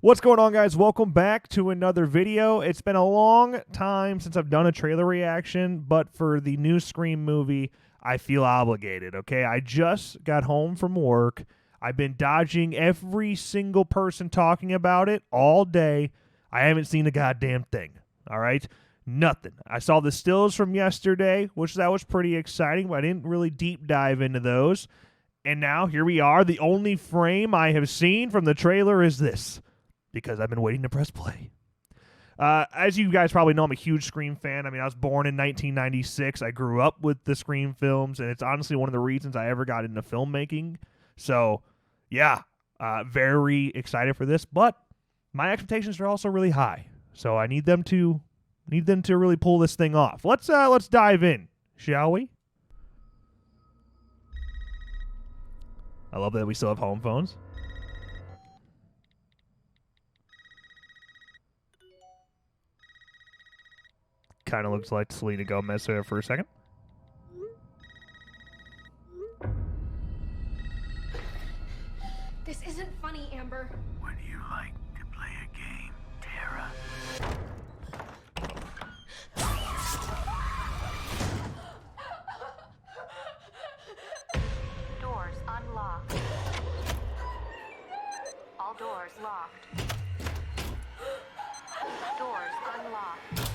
What's going on, guys? Welcome back to another video. It's been a long time since I've done a trailer reaction, but for the new Scream movie, I feel obligated, okay? I just got home from work. I've been dodging every single person talking about it all day. I haven't seen a goddamn thing, all right? Nothing. I saw the stills from yesterday, which that was pretty exciting, but I didn't really deep dive into those. And now, here we are. The only frame I have seen from the trailer is this, because I've been waiting to press play. As you guys probably know, I'm a huge Scream fan. I mean, I was born in 1996. I grew up with the Scream films, and it's honestly one of the reasons I ever got into filmmaking. So, yeah, very excited for this. But my expectations are also really high, so I need them to really pull this thing off. Let's dive in, shall we? I love that we still have home phones. Kind of looks like Selena Gomez there for a second. This isn't funny, Amber. Would you like to play a game, Tara? Doors unlocked. All doors locked. Doors unlocked.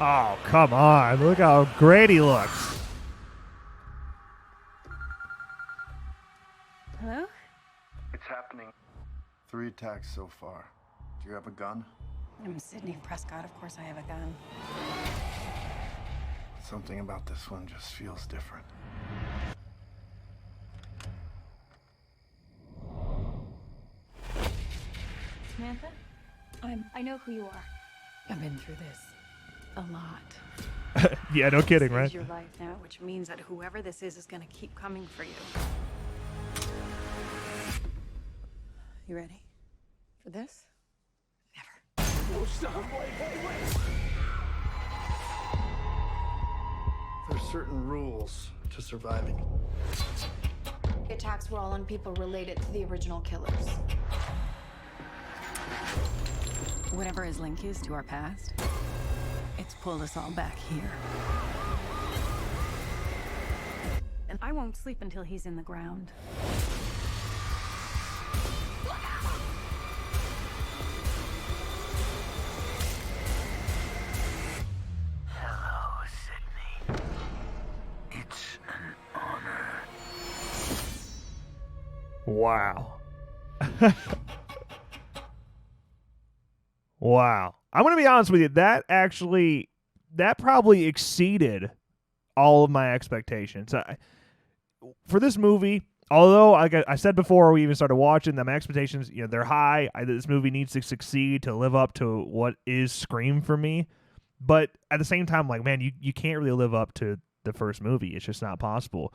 Oh, come on. Look how great he looks. Hello? It's happening. 3 attacks so far. Do you have a gun? I'm Sydney Prescott. Of course I have a gun. Something about this one just feels different. Samantha? I know who you are. I've been through this a lot. Yeah, no kidding, This right? is your life now, which means that whoever this is going to keep coming for you. You ready for this? Never. There's certain rules to surviving. The attacks were all on people related to the original killers. Whatever his link is to our past, it's pulled us all back here. And I won't sleep until he's in the ground. Hello, Sydney. It's an honor. Wow. Wow. I'm going to be honest with you. That probably exceeded all of my expectations. For this movie, although like I said before we even started watching, my expectations, they're high. This movie needs to succeed to live up to what is Scream for me. But at the same time, like, man, you can't really live up to the first movie. It's just not possible.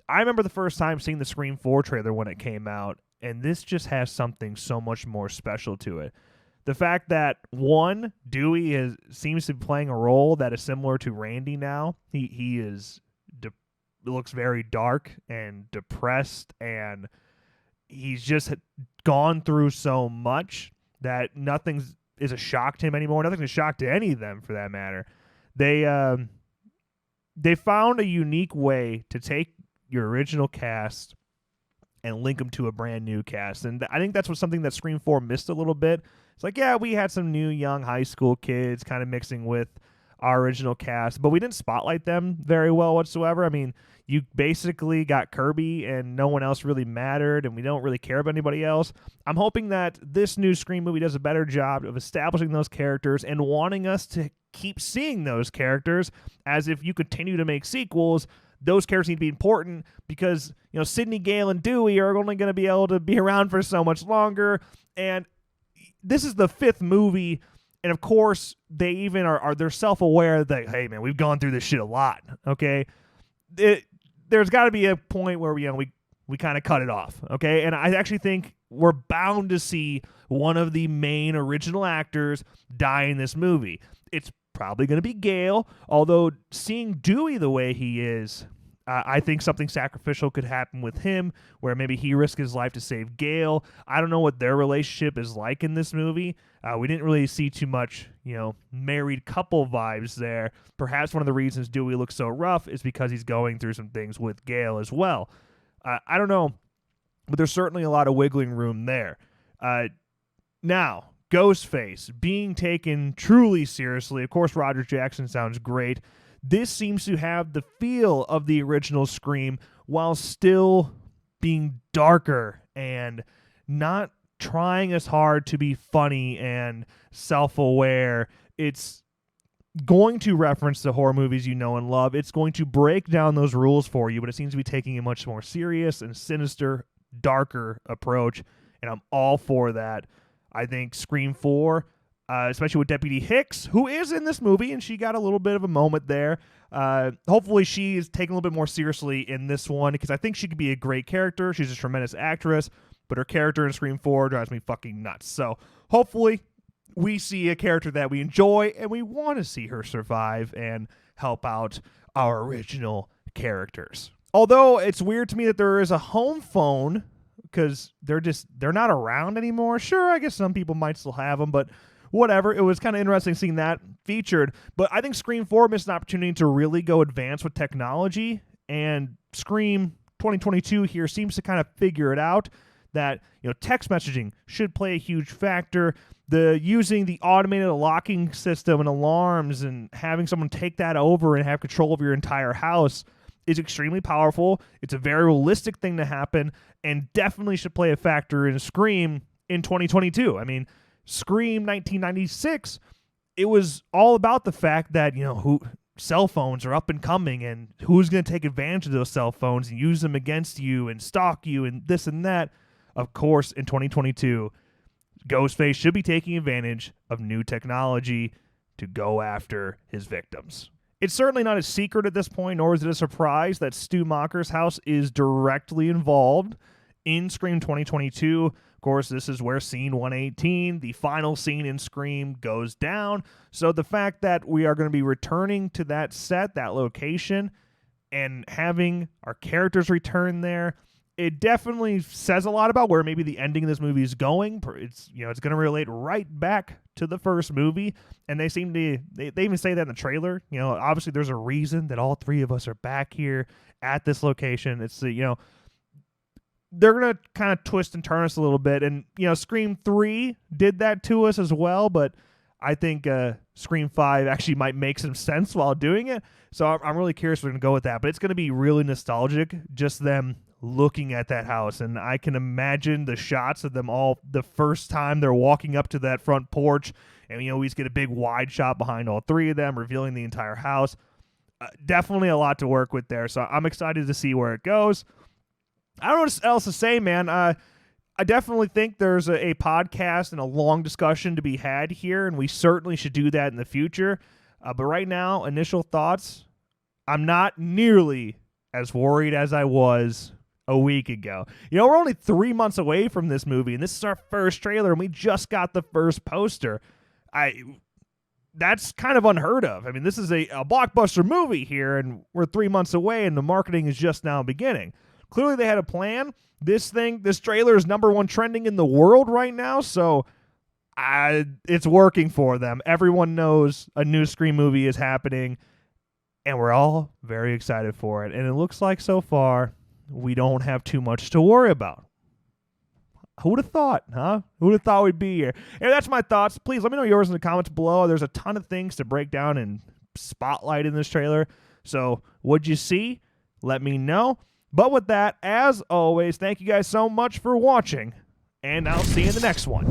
I remember the first time seeing the Scream 4 trailer when it came out, and this just has something so much more special to it. The fact that, one, Dewey seems to be playing a role that is similar to Randy now. He looks very dark and depressed, and he's just gone through so much that nothing is a shock to him anymore. Nothing's a shock to any of them, for that matter. They found a unique way to take your original cast and link them to a brand new cast, and I think that's something that Scream 4 missed a little bit. It's like, yeah, we had some new young high school kids kind of mixing with our original cast, but we didn't spotlight them very well whatsoever. I mean, you basically got Kirby and no one else really mattered, and we don't really care about anybody else. I'm hoping that this new Scream movie does a better job of establishing those characters and wanting us to keep seeing those characters, as if you continue to make sequels, those characters need to be important, because Sidney, Gale, and Dewey are only going to be able to be around for so much longer, and this is the 5th movie, and of course they even they're self-aware that, hey man, we've gone through this shit a lot. Okay, there's got to be a point where we kind of cut it off. Okay, and I actually think we're bound to see one of the main original actors die in this movie. It's probably going to be Gale, although seeing Dewey the way he is, I think something sacrificial could happen with him, where maybe he risks his life to save Gale. I don't know what their relationship is like in this movie. We didn't really see too much, married couple vibes there. Perhaps one of the reasons Dewey looks so rough is because he's going through some things with Gale as well. I don't know, but there's certainly a lot of wiggling room there. Now, Ghostface being taken truly seriously. Of course, Roger Jackson sounds great. This seems to have the feel of the original Scream while still being darker and not trying as hard to be funny and self-aware. It's going to reference the horror movies you know and love. It's going to break down those rules for you, but it seems to be taking a much more serious and sinister, darker approach, and I'm all for that. I think Scream 4... especially with Deputy Hicks, who is in this movie, and she got a little bit of a moment there. Hopefully she is taken a little bit more seriously in this one, because I think she could be a great character. She's a tremendous actress, but her character in Scream 4 drives me fucking nuts. So hopefully we see a character that we enjoy, and we want to see her survive and help out our original characters. Although it's weird to me that there is a home phone, because they're not around anymore. Sure, I guess some people might still have them, but whatever. It was kind of interesting seeing that featured. But I think Scream 4 missed an opportunity to really go advanced with technology. And Scream 2022 here seems to kind of figure it out that, text messaging should play a huge factor. Using the automated locking system and alarms and having someone take that over and have control of your entire house is extremely powerful. It's a very realistic thing to happen and definitely should play a factor in Scream in 2022. I mean, Scream 1996, it was all about the fact that, cell phones are up and coming, and who's going to take advantage of those cell phones and use them against you and stalk you and this and that. Of course, in 2022, Ghostface should be taking advantage of new technology to go after his victims. It's certainly not a secret at this point, nor is it a surprise that Stu Macher's house is directly involved in Scream 2022. Of course, this is where scene 118, the final scene in Scream, goes down. So the fact that we are going to be returning to that set, that location, and having our characters return there, it definitely says a lot about where maybe the ending of this movie is going. It's it's going to relate right back to the first movie, and they seem to they even say that in the trailer. Obviously there's a reason that all three of us are back here at this location. It's they're going to kind of twist and turn us a little bit. And, Scream 3 did that to us as well, but I think Scream 5 actually might make some sense while doing it. So I'm really curious where we're going to go with that. But it's going to be really nostalgic, just them looking at that house. And I can imagine the shots of them all the first time they're walking up to that front porch. And, we just get a big wide shot behind all three of them, revealing the entire house. Definitely a lot to work with there. So I'm excited to see where it goes. I don't know what else to say, man. I definitely think there's a podcast and a long discussion to be had here, and we certainly should do that in the future. But right now, initial thoughts, I'm not nearly as worried as I was a week ago. We're only 3 months away from this movie, and this is our first trailer, and we just got the first poster. That's kind of unheard of. I mean, this is a blockbuster movie here, and we're 3 months away, and the marketing is just now beginning. Clearly, they had a plan. This trailer is #1 trending in the world right now, so it's working for them. Everyone knows a new Scream movie is happening, and we're all very excited for it. And it looks like so far we don't have too much to worry about. Who would have thought, huh? Who would have thought we'd be here? And that's my thoughts. Please let me know yours in the comments below. There's a ton of things to break down and spotlight in this trailer. So what'd you see? Let me know. But with that, as always, thank you guys so much for watching, and I'll see you in the next one.